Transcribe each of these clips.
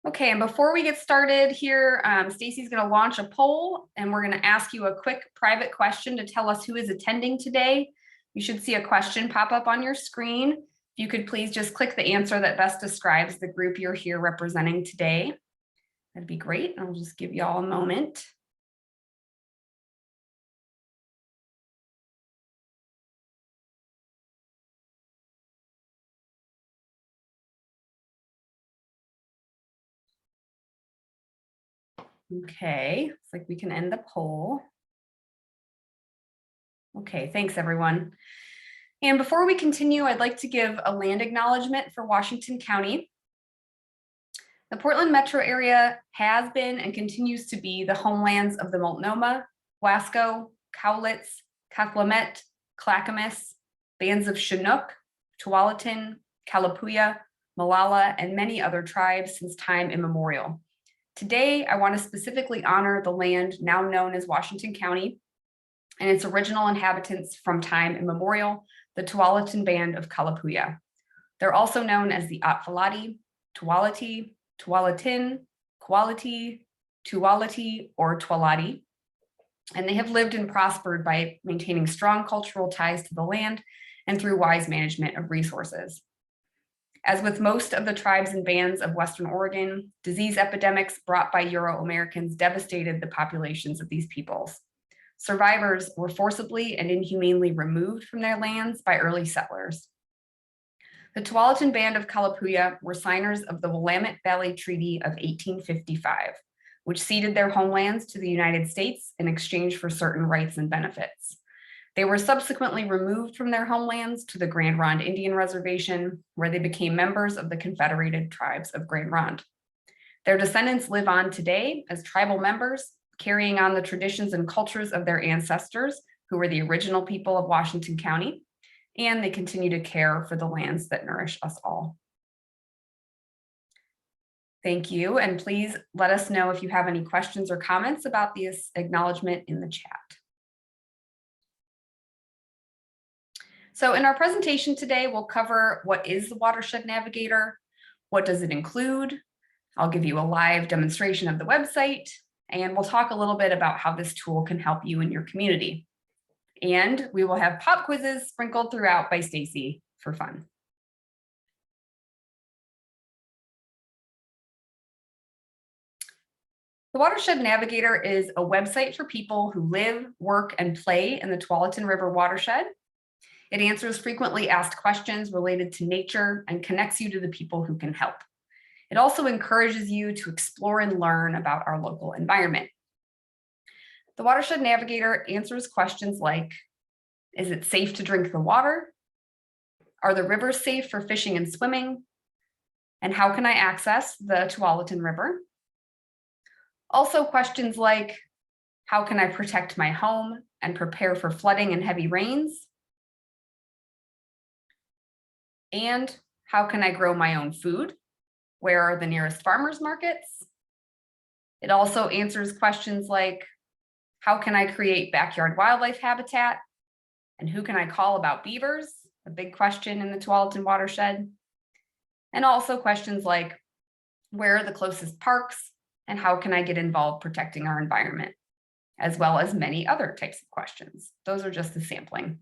Okay, and before we get started here, Stacy's going to launch a poll, and we're going to ask you a quick private question to tell us who is attending today. You should see a question pop up on your screen. If you could please just click the answer that best describes the group you're here representing today. That'd be great. I'll just give you all a moment. Okay, looks like we can end the poll. Okay, thanks everyone. And before we continue, I'd like to give a land acknowledgement for Washington County. The Portland metro area has been and continues to be the homelands of the Multnomah, Wasco, Cowlitz, Calumet, Clackamas, bands of Chinook, Tualatin, Kalapuya, Malala, and many other tribes since time immemorial. Today, I want to specifically honor the land now known as Washington County and its original inhabitants from time immemorial, the Tualatin band of Kalapuya. They're also known as the Atfalati, Tualati, Tualatin, Quality, Tualati, or Tualati. And they have lived and prospered by maintaining strong cultural ties to the land and through wise management of resources. As with most of the tribes and bands of Western Oregon, disease epidemics brought by Euro-Americans devastated the populations of these peoples. Survivors were forcibly and inhumanely removed from their lands by early settlers. The Tualatin Band of Kalapuya were signers of the Willamette Valley Treaty of 1855, which ceded their homelands to the United States in exchange for certain rights and benefits. They were subsequently removed from their homelands to the Grand Ronde Indian Reservation, where they became members of the Confederated Tribes of Grand Ronde. Their descendants live on today as tribal members, carrying on the traditions and cultures of their ancestors, who were the original people of Washington County, and they continue to care for the lands that nourish us all. Thank you, and please let us know if you have any questions or comments about this acknowledgement in the chat. So in our presentation today, we'll cover what is the Watershed Navigator, what does it include. I'll give you a live demonstration of the website, and we'll talk a little bit about how this tool can help you in your community. And we will have pop quizzes sprinkled throughout by Stacy for fun. The Watershed Navigator is a website for people who live, work, and play in the Tualatin River watershed. It answers frequently asked questions related to nature and connects you to the people who can help. It also encourages you to explore and learn about our local environment. The Watershed Navigator answers questions like, is it safe to drink the water? Are the rivers safe for fishing and swimming? And how can I access the Tualatin River? Also questions like, how can I protect my home and prepare for flooding and heavy rains? And how can I grow my own food? Where are the nearest farmers markets? It also answers questions like, how can I create backyard wildlife habitat? And who can I call about beavers? A big question in the Tualatin watershed. And also questions like, where are the closest parks? And how can I get involved protecting our environment? As well as many other types of questions. Those are just a sampling.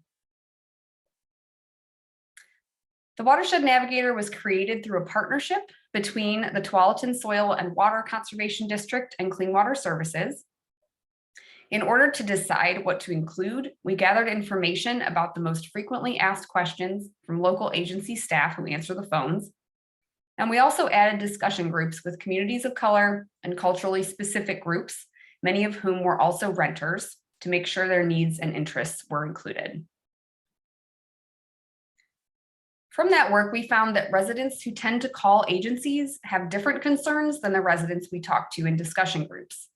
The Watershed Navigator was created through a partnership between the Tualatin Soil and Water Conservation District and Clean Water Services. In order to decide what to include, we gathered information about the most frequently asked questions from local agency staff who answer the phones. And we also added discussion groups with communities of color and culturally specific groups, many of whom were also renters, to make sure their needs and interests were included. From that work, we found that residents who tend to call agencies have different concerns than the residents we talk to in discussion groups.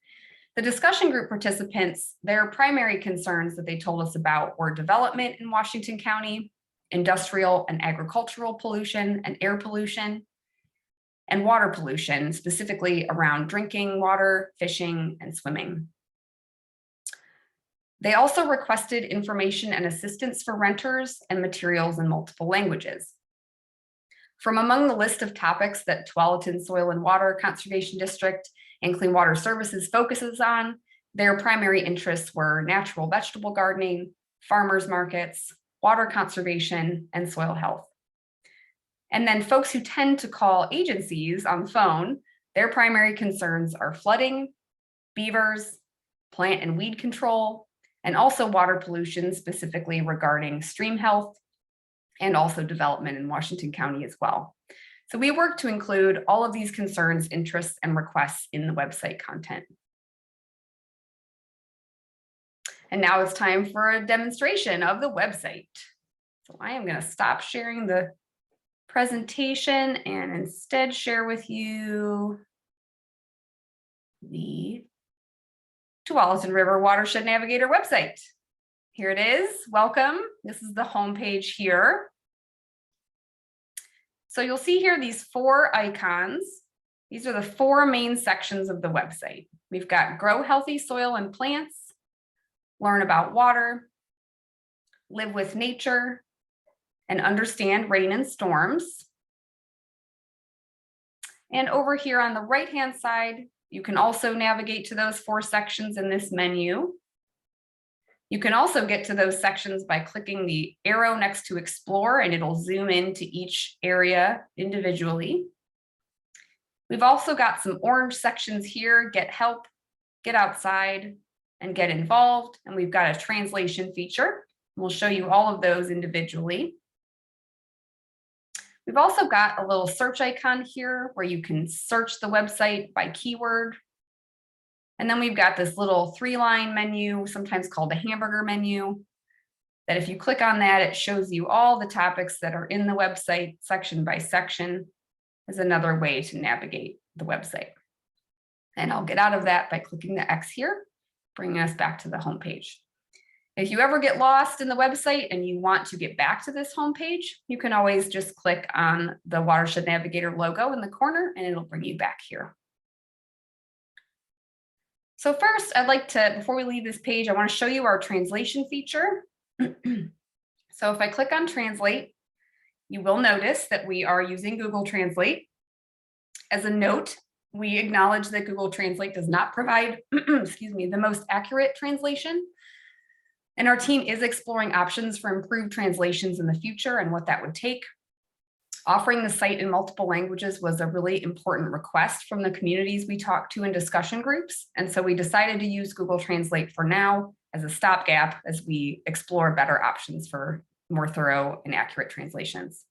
The discussion group participants, their primary concerns that they told us about were development in Washington County, industrial and agricultural pollution and air pollution, and water pollution, specifically around drinking water, fishing, and swimming. They also requested information and assistance for renters and materials in multiple languages. From among the list of topics that Tualatin Soil and Water Conservation District and Clean Water Services focuses on, their primary interests were natural vegetable gardening, farmers markets, water conservation, and soil health. And then folks who tend to call agencies on the phone, their primary concerns are flooding, beavers, plant and weed control, and also water pollution, specifically regarding stream health, and also development in Washington County as well. So we work to include all of these concerns, interests, and requests in the website content. And now it's time for a demonstration of the website. So I am going to stop sharing the presentation and instead share with you the Tualatin River Watershed Navigator website. Here it is. Welcome. This is the home page here. So you'll see here these 4 icons. These are the 4 main sections of the website. We've got grow healthy soil and plants, learn about water, live with nature, and understand rain and storms. And over here on the right-hand side, you can also navigate to those 4 sections in this menu. You can also get to those sections by clicking the arrow next to Explore, and it'll zoom into each area individually. We've also got some orange sections here: Get Help, Get Outside, and Get Involved. And we've got a translation feature. We'll show you all of those individually. We've also got a little search icon here where you can search the website by keyword. And then we've got this little 3-line menu, sometimes called the hamburger menu, that if you click on that, it shows you all the topics that are in the website section by section, is another way to navigate the website. And I'll get out of that by clicking the X here, bringing us back to the home page. If you ever get lost in the website and you want to get back to this home page, you can always just click on the Watershed Navigator logo in the corner and it'll bring you back here. So first, I'd like to, before we leave this page, I want to show you our translation feature. So if I click on Translate, you will notice that we are using Google Translate. As a note, we acknowledge that Google Translate does not provide, excuse me, the most accurate translation. And our team is exploring options for improved translations in the future and what that would take. Offering the site in multiple languages was a really important request from the communities we talked to in discussion groups. And so we decided to use Google Translate for now as a stopgap as we explore better options for more thorough and accurate translations.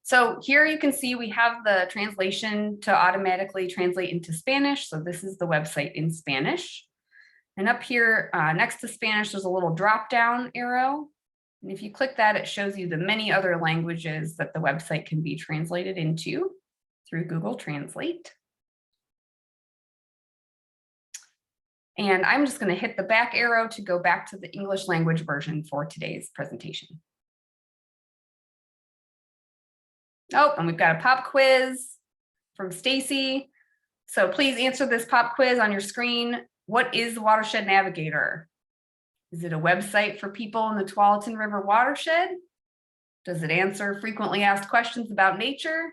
So here you can see we have the translation to automatically translate into Spanish. So this is the website in Spanish. And up here next to Spanish, there's a little drop-down arrow. And if you click that, it shows you the many other languages that the website can be translated into through Google Translate. And I'm just going to hit the back arrow to go back to the English language version for today's presentation. Oh, and we've got a pop quiz from Stacy. So please answer this pop quiz on your screen. What is the Watershed Navigator? Is it a website for people in the Tualatin River watershed? Does it answer frequently asked questions about nature?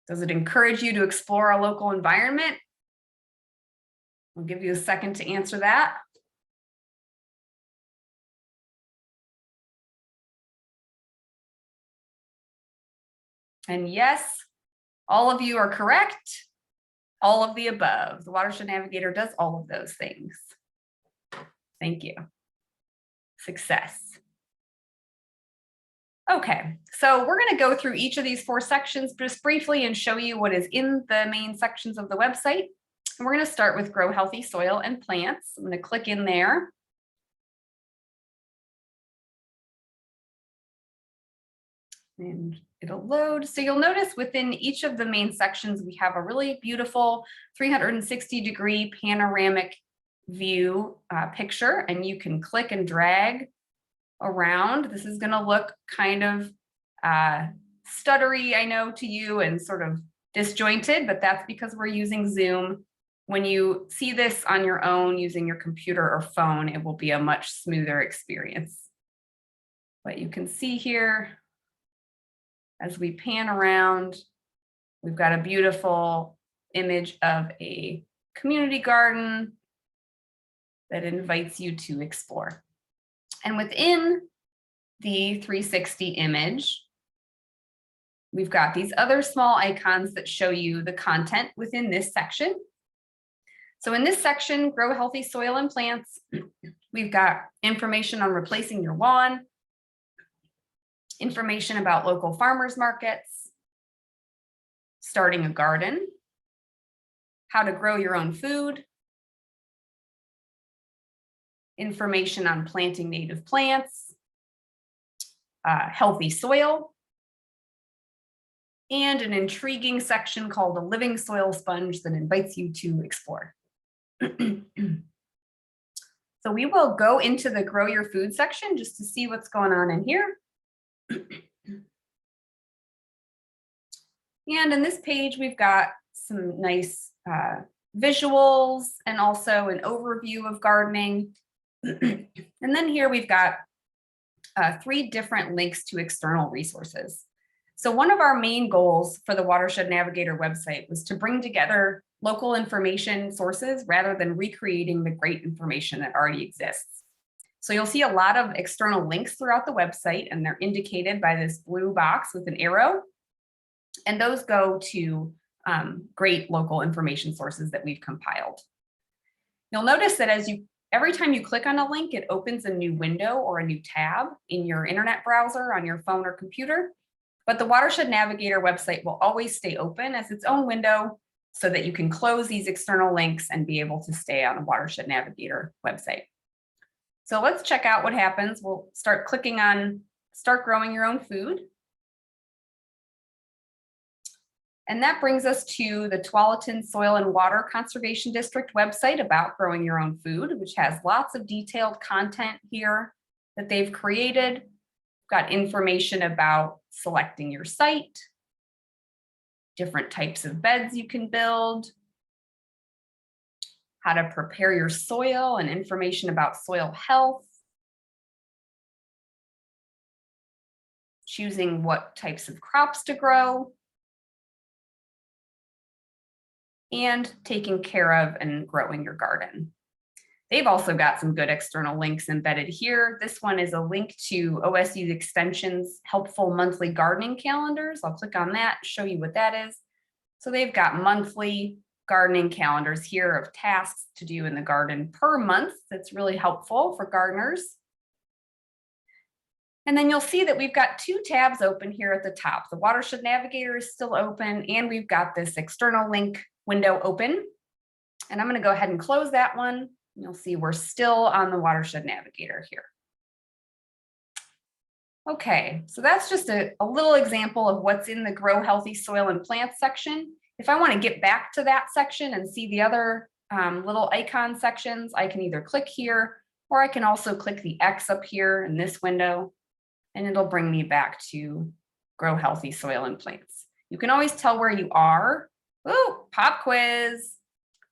Does it encourage you to explore a local environment? I'll give you a second to answer that. And yes, all of you are correct. All of the above. The Watershed Navigator does all of those things. Thank you. Success. Okay, so we're going to go through each of these 4 sections just briefly and show you what is in the main sections of the website. And we're going to start with Grow Healthy Soil and Plants. I'm going to click in there. And it'll load. So you'll notice within each of the main sections, we have a really beautiful 360-degree panoramic view picture, and you can click and drag around. This is going to look kind of stuttery, I know, to you, and sort of disjointed, but that's because we're using Zoom. When you see this on your own using your computer or phone, it will be a much smoother experience. But you can see here, as we pan around, we've got a beautiful image of a community garden that invites you to explore. And within the 360 image, we've got these other small icons that show you the content within this section. So in this section, grow healthy soil and plants, we've got information on replacing your lawn, information about local farmers markets, starting a garden, how to grow your own food, information on planting native plants, healthy soil, and an intriguing section called a living soil sponge that invites you to explore. So we will go into the grow your food section just to see what's going on in here. And in this page, we've got some nice visuals and also an overview of gardening. And then here we've got 3 different links to external resources. So one of our main goals for the Watershed Navigator website was to bring together local information sources rather than recreating the great information that already exists. So you'll see a lot of external links throughout the website, and they're indicated by this blue box with an arrow. And those go to great local information sources that we've compiled. You'll notice that every time you click on a link, it opens a new window or a new tab in your internet browser on your phone or computer. But the Watershed Navigator website will always stay open as its own window so that you can close these external links and be able to stay on the Watershed Navigator website. So let's check out what happens. We'll start clicking on Start Growing Your Own Food. And that brings us to the Tualatin Soil and Water Conservation District website about growing your own food, which has lots of detailed content here that they've created. We've got information about selecting your site, different types of beds you can build, how to prepare your soil and information about soil health, choosing what types of crops to grow, and taking care of and growing your garden. They've also got some good external links embedded here. This one is a link to OSU Extension's helpful monthly gardening calendars. I'll click on that, show you what that is. So they've got monthly gardening calendars here of tasks to do in the garden per month. That's really helpful for gardeners. And then you'll see that we've got 2 tabs open here at the top. The Watershed Navigator is still open, and we've got this external link window open. And I'm going to go ahead and close that one. You'll see we're still on the Watershed Navigator here. Okay, so that's just a little example of what's in the Grow Healthy Soil and Plants section. If I want to get back to that section and see the other little icon sections, I can either click here, or I can also click the X up here in this window, and it'll bring me back to Grow Healthy Soil and Plants. You can always tell where you are. Ooh, pop quiz.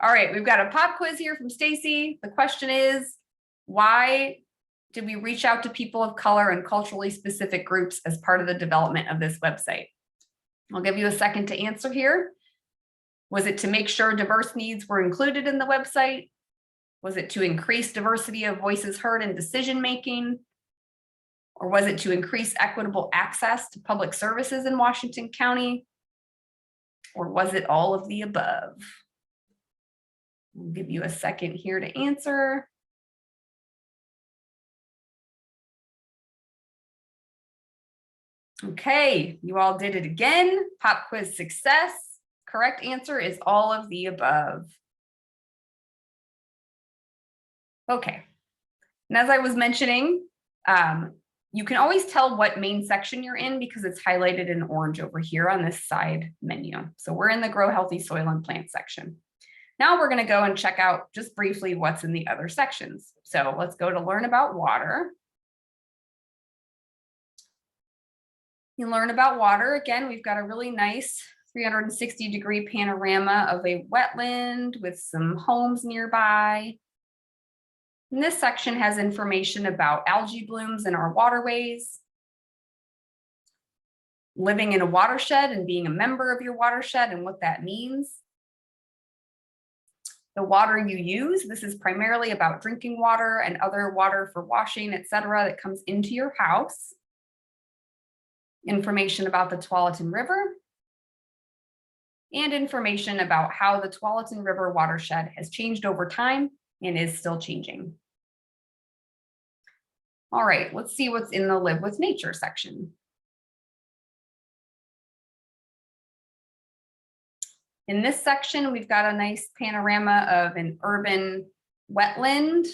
All right, we've got a pop quiz here from Stacy. The question is, why did we reach out to people of color and culturally specific groups as part of the development of this website? I'll give you a second to answer here. Was it to make sure diverse needs were included in the website? Was it to increase diversity of voices heard in decision-making? Or was it to increase equitable access to public services in Washington County? Or was it all of the above? I'll give you a second here to answer. Okay, you all did it again. Pop quiz success. Correct answer is all of the above. Okay, and as I was mentioning, you can always tell what main section you're in because it's highlighted in orange over here on this side menu. So we're in the Grow Healthy Soil and Plant section. Now we're going to go and check out just briefly what's in the other sections. So let's go to learn about water. You learn about water. Again, we've got a really nice 360-degree panorama of a wetland with some homes nearby. And this section has information about algae blooms in our waterways. living in a watershed and being a member of your watershed and what that means. The water you use, this is primarily about drinking water and other water for washing, etc., that comes into your house. Information about the Tualatin River, and information about how the Tualatin River watershed has changed over time and is still changing. All right, let's see what's in the Live with Nature section. In this section, we've got a nice panorama of an urban wetland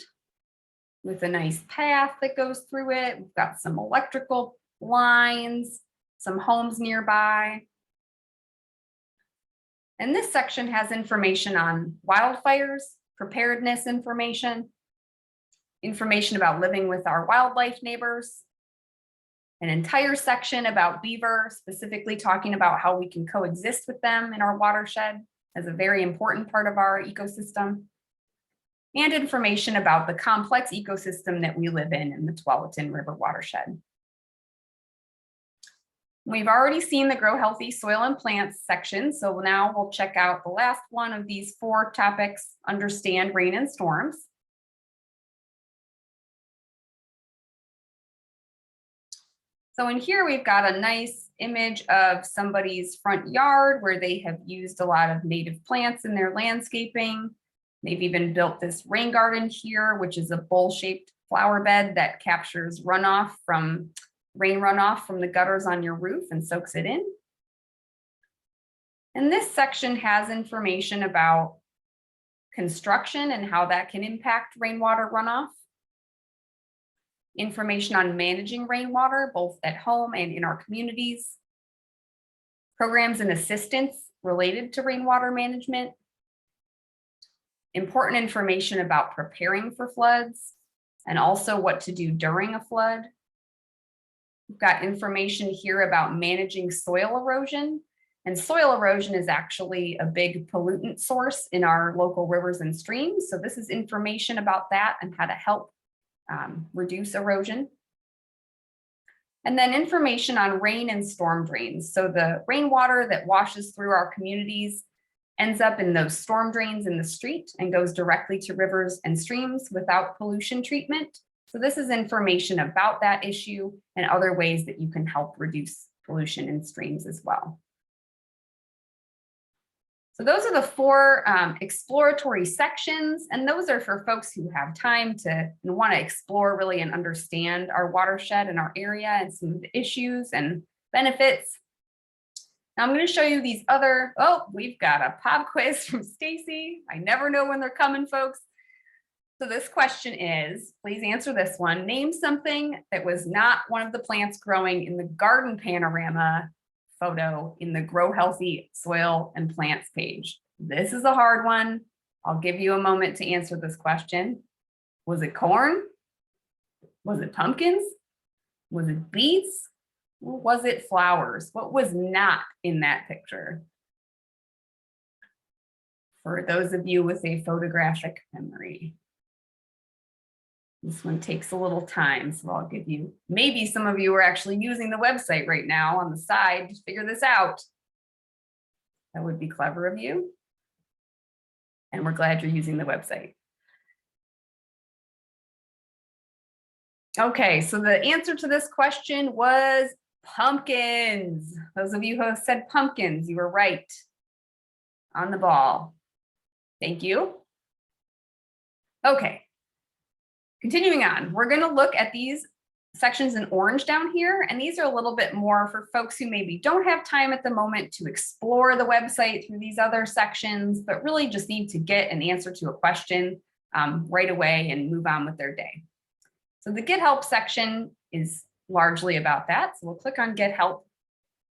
with a nice path that goes through it. We've got some electrical lines, some homes nearby. And this section has information on wildfires, preparedness information about living with our wildlife neighbors, an entire section about beaver, specifically talking about how we can coexist with them in our watershed as a very important part of our ecosystem, and information about the complex ecosystem that we live in the Tualatin River watershed. We've already seen the Grow Healthy Soil and Plants section, so now we'll check out the last one of these 4 topics, understand rain and storms. So in here, we've got a nice image of somebody's front yard where they have used a lot of native plants in their landscaping. They've even built this rain garden here, which is a bowl-shaped flower bed that captures rain runoff from the gutters on your roof and soaks it in. And this section has information about construction and how that can impact rainwater runoff. Information on managing rainwater, both at home and in our communities. Programs and assistance related to rainwater management. Important information about preparing for floods and also what to do during a flood. We've got information here about managing soil erosion. And soil erosion is actually a big pollutant source in our local rivers and streams. So this is information about that and how to help reduce erosion. And then information on rain and storm drains. So the rainwater that washes through our communities ends up in those storm drains in the street and goes directly to rivers and streams without pollution treatment. So this is information about that issue and other ways that you can help reduce pollution in streams as well. So those are the 4 exploratory sections, and those are for folks who have time to and want to explore really and understand our watershed and our area and some of the issues and benefits. Now I'm going to show you these other, we've got a pop quiz from Stacy. I never know when they're coming, folks. So this question is, please answer this one. Name something that was not one of the plants growing in the garden panorama photo in the Grow Healthy Soil and Plants page. This is a hard one. I'll give you a moment to answer this question. Was it corn? Was it pumpkins? Was it beets? Or was it flowers? What was not in that picture? For those of you with a photographic memory. This one takes a little time, so I'll give you, maybe some of you are actually using the website right now on the side to figure this out. That would be clever of you. And we're glad you're using the website. Okay, so the answer to this question was pumpkins. Those of you who have said pumpkins, you were right on the ball. Thank you. Okay. Continuing on, we're going to look at these sections in orange down here, and these are a little bit more for folks who maybe don't have time at the moment to explore the website through these other sections, but really just need to get an answer to a question right away and move on with their day. So the Get Help section is largely about that. So we'll click on Get Help.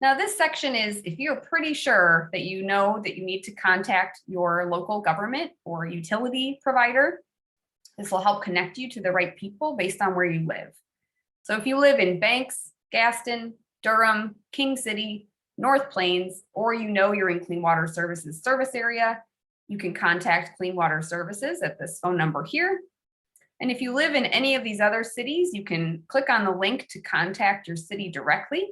Now this section is if you're pretty sure that you know that you need to contact your local government or utility provider. This will help connect you to the right people based on where you live. So if you live in Banks, Gaston, Durham, King City, North Plains, or you know you're in Clean Water Services service area, you can contact Clean Water Services at this phone number here. And if you live in any of these other cities, you can click on the link to contact your city directly.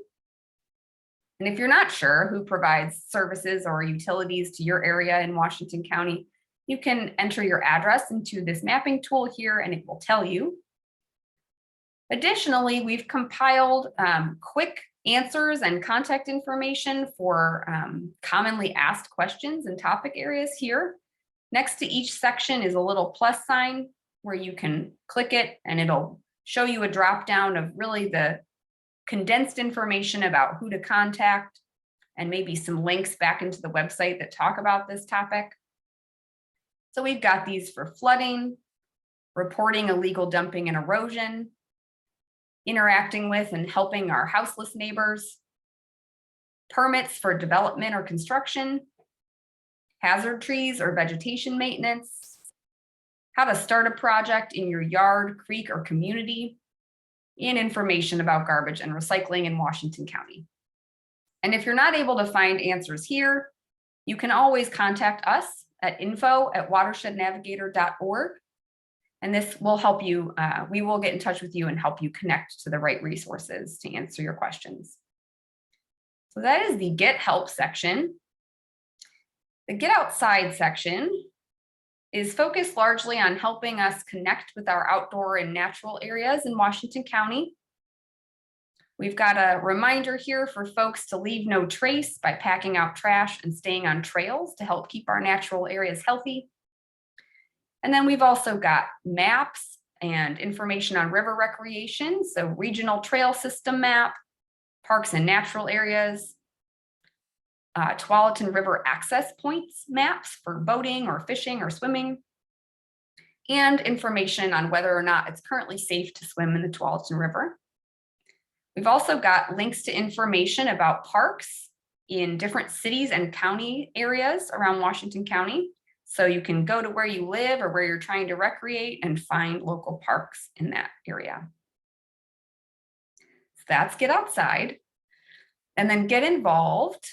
And if you're not sure who provides services or utilities to your area in Washington County, you can enter your address into this mapping tool here and it will tell you. Additionally, we've compiled quick answers and contact information for commonly asked questions and topic areas here. Next to each section is a little plus sign where you can click it and it'll show you a drop down of really the condensed information about who to contact and maybe some links back into the website that talk about this topic. So we've got these for flooding, reporting illegal dumping and erosion, interacting with and helping our houseless neighbors, permits for development or construction, hazard trees or vegetation maintenance, how to start a project in your yard, creek, or community, and information about garbage and recycling in Washington County. And if you're not able to find answers here, you can always contact us at info@watershednavigator.org. And this will help you, we will get in touch with you and help you connect to the right resources to answer your questions. So that is the Get Help section. The Get Outside section is focused largely on helping us connect with our outdoor and natural areas in Washington County. We've got a reminder here for folks to leave no trace by packing out trash and staying on trails to help keep our natural areas healthy. And then we've also got maps and information on river recreation, so regional trail system map, parks and natural areas, Tualatin River access points maps for boating or fishing or swimming, and information on whether or not it's currently safe to swim in the Tualatin River. We've also got links to information about parks in different cities and county areas around Washington County. So you can go to where you live or where you're trying to recreate and find local parks in that area. So that's Get Outside. And then Get Involved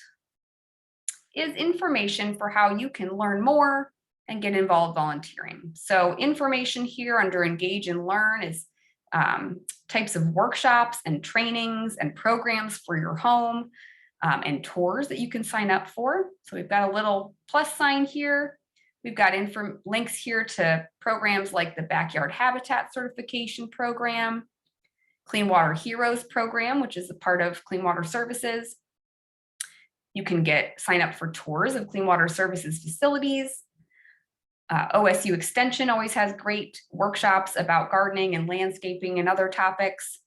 is information for how you can learn more and get involved volunteering. So information here under Engage and Learn is types of workshops and trainings and programs for your home and tours that you can sign up for. So we've got a little plus sign here. We've got links here to programs like the Backyard Habitat Certification Program, Clean Water Heroes Program, which is a part of Clean Water Services. You can sign up for tours of Clean Water Services facilities. OSU Extension always has great workshops about gardening and landscaping and other topics.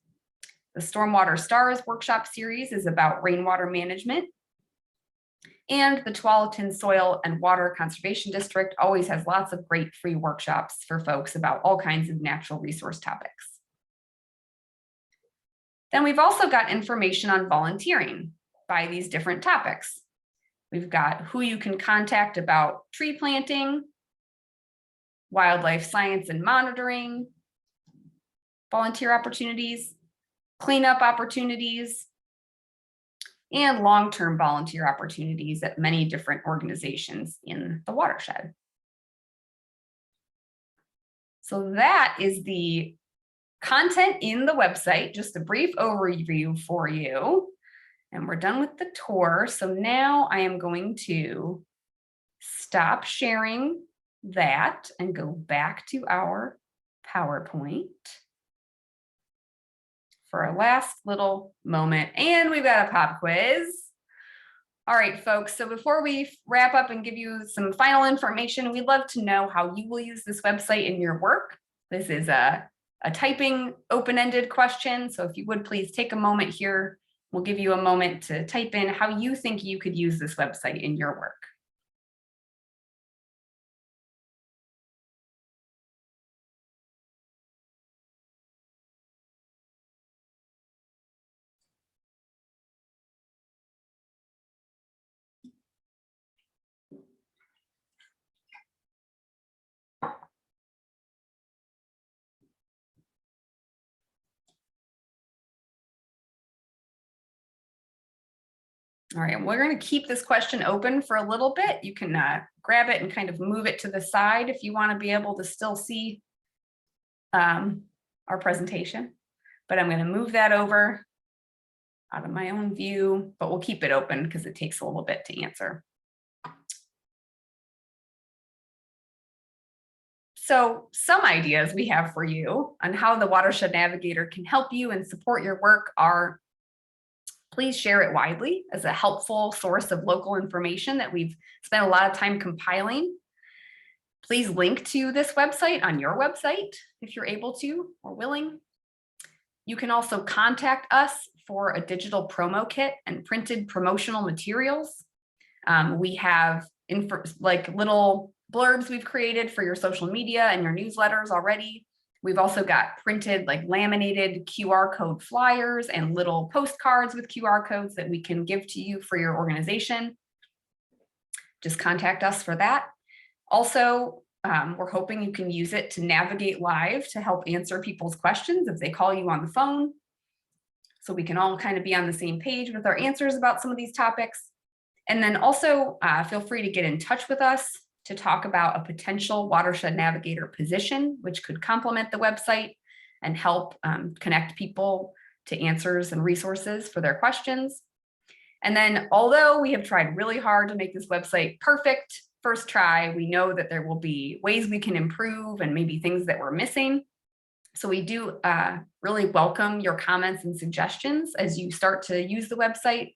The Stormwater Stars workshop series is about rainwater management. And the Tualatin Soil and Water Conservation District always has lots of great free workshops for folks about all kinds of natural resource topics. Then we've also got information on volunteering by these different topics. We've got who you can contact about tree planting, wildlife science and monitoring, volunteer opportunities, cleanup opportunities, and long-term volunteer opportunities at many different organizations in the watershed. So that is the content in the website, just a brief overview for you. And we're done with the tour. So now I am going to stop sharing that and go back to our PowerPoint for our last little moment. And we've got a pop quiz. All right, folks, so before we wrap up and give you some final information, we'd love to know how you will use this website in your work. This is a typing open-ended question. So if you would please take a moment here, we'll give you a moment to type in how you think you could use this website in your work. All right, we're going to keep this question open for a little bit. You can grab it and kind of move it to the side if you want to be able to still see our presentation. But I'm going to move that over out of my own view, but we'll keep it open because it takes a little bit to answer. So some ideas we have for you on how the Watershed Navigator can help you and support your work are: please share it widely as a helpful source of local information that we've spent a lot of time compiling. Please link to this website on your website if you're able to or willing. You can also contact us for a digital promo kit and printed promotional materials. We have like little blurbs we've created for your social media and your newsletters already. We've also got printed, like laminated QR code flyers and little postcards with QR codes that we can give to you for your organization. Just contact us for that. Also, we're hoping you can use it to navigate live to help answer people's questions if they call you on the phone. So we can all kind of be on the same page with our answers about some of these topics. And then also feel free to get in touch with us to talk about a potential Watershed Navigator position, which could complement the website and help connect people to answers and resources for their questions. And then, although we have tried really hard to make this website perfect first try, we know that there will be ways we can improve and maybe things that we're missing. So we do really welcome your comments and suggestions as you start to use the website.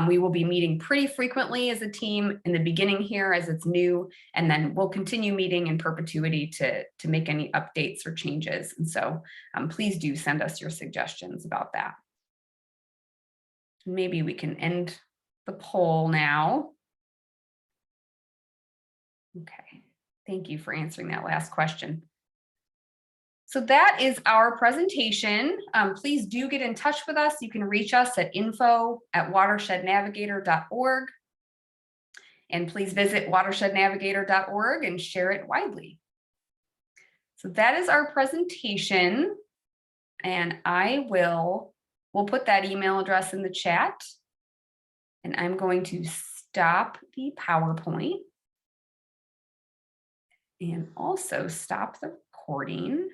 We will be meeting pretty frequently as a team in the beginning here as it's new, and then we'll continue meeting in perpetuity to make any updates or changes. And so please do send us your suggestions about that. Maybe we can end the poll now. Okay, thank you for answering that last question. So that is our presentation. Please do get in touch with us. You can reach us at info@watershednavigator.org. And please visit watershednavigator.org and share it widely. So that is our presentation. And we'll put that email address in the chat. And I'm going to stop the PowerPoint and also stop the recording.